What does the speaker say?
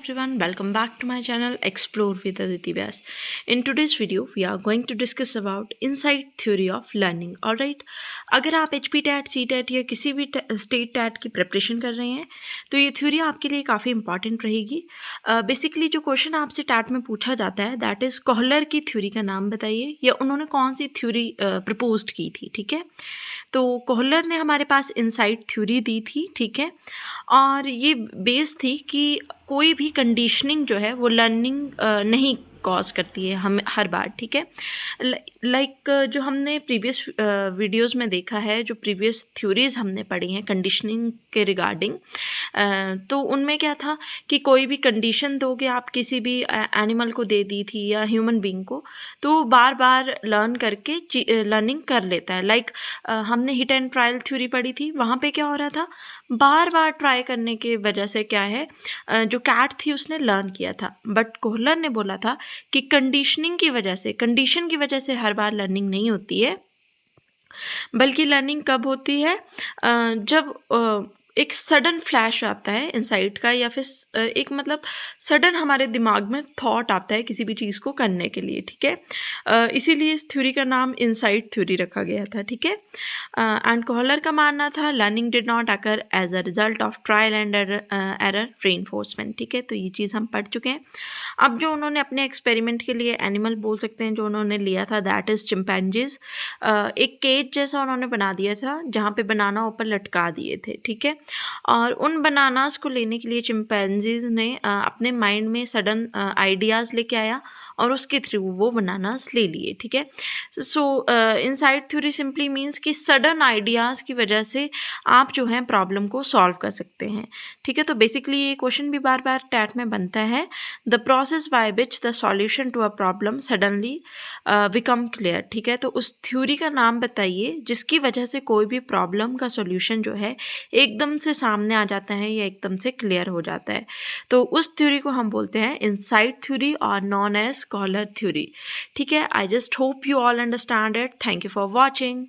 everyone, welcome back to my channel Explore with Aditi Vyas. In today's video, we are going to discuss about inside theory of learning. Alright, अगर आप HP TET, CTET या किसी भी state TET की preparation कर रहे हैं तो ये थ्योरी आपके लिए काफ़ी इंपॉर्टेंट रहेगी. बेसिकली जो क्वेश्चन आपसे टैट में पूछा जाता है दैट इज़ कोहलर की थ्योरी का नाम बताइए या उन्होंने कौन सी थ्योरी प्रपोज्ड की थी. ठीक है, तो कोहलर ने हमारे पास इनसाइड थ्योरी दी थी. ठीक है, और ये बेस थी कि कोई भी कंडीशनिंग जो है वो लर्निंग नहीं कॉज करती है हम हर बार. ठीक है, लाइक जो हमने प्रीवियस वीडियोस में देखा है, जो प्रीवियस थ्योरीज़ हमने पढ़ी हैं कंडीशनिंग के रिगार्डिंग, तो उनमें क्या था कि कोई भी कंडीशन दोगे आप किसी भी एनिमल को दे दी थी या ह्यूमन बीइंग को, तो बार बार लर्न करके लर्निंग कर लेता है. लाइक हमने हिट एंड ट्रायल थ्योरी पढ़ी थी, वहाँ पे क्या हो रहा था, बार बार ट्राई करने की वजह से क्या है जो कैट थी उसने लर्न किया था. बट कोहलर ने बोला था कि कंडीशनिंग की वजह से, कंडीशन की वजह से हर बार लर्निंग नहीं होती है, बल्कि लर्निंग कब होती है जब एक सडन फ्लैश आता है इंसाइट का, या फिर एक मतलब सडन हमारे दिमाग में थॉट आता है किसी भी चीज़ को करने के लिए. ठीक है, इसीलिए इस थ्योरी का नाम इनसाइट थ्योरी रखा गया था. ठीक है, एंड कोहलर का मानना था learning did not occur as a result of trial and error reinforcement. ठीक है, तो ये चीज़ हम पढ़ चुके हैं. अब जो उन्होंने अपने एक्सपेरिमेंट के लिए एनिमल बोल सकते हैं जो उन्होंने लिया था दैट इज़ चिंपैंजीज. एक केज जैसा उन्होंने बना दिया था जहाँ पे बनाना ऊपर लटका दिए थे. ठीक है, और उन बनानास को लेने के लिए चिंपैंजीज ने अपने माइंड में सडन आइडियाज़ लेके आया और उसके थ्रू वो बनानास ले लिए. ठीक है, सो इनसाइड थ्योरी सिंपली मीन्स कि सडन आइडियाज़ की वजह से आप जो है प्रॉब्लम को सॉल्व कर सकते हैं. ठीक है, तो बेसिकली ये क्वेश्चन भी बार बार टैट में बनता है, the process by which the solution to a problem suddenly become clear. ठीक है, तो उस थ्योरी का नाम बताइए जिसकी वजह से कोई भी प्रॉब्लम का सॉल्यूशन जो है एकदम से सामने आ जाता है या एकदम से क्लियर हो जाता है. तो उस थ्योरी को हम बोलते हैं इनसाइड थ्योरी और नॉन एज कोहलर थ्योरी. ठीक है, I just hope you all understand it. Thank you for watching.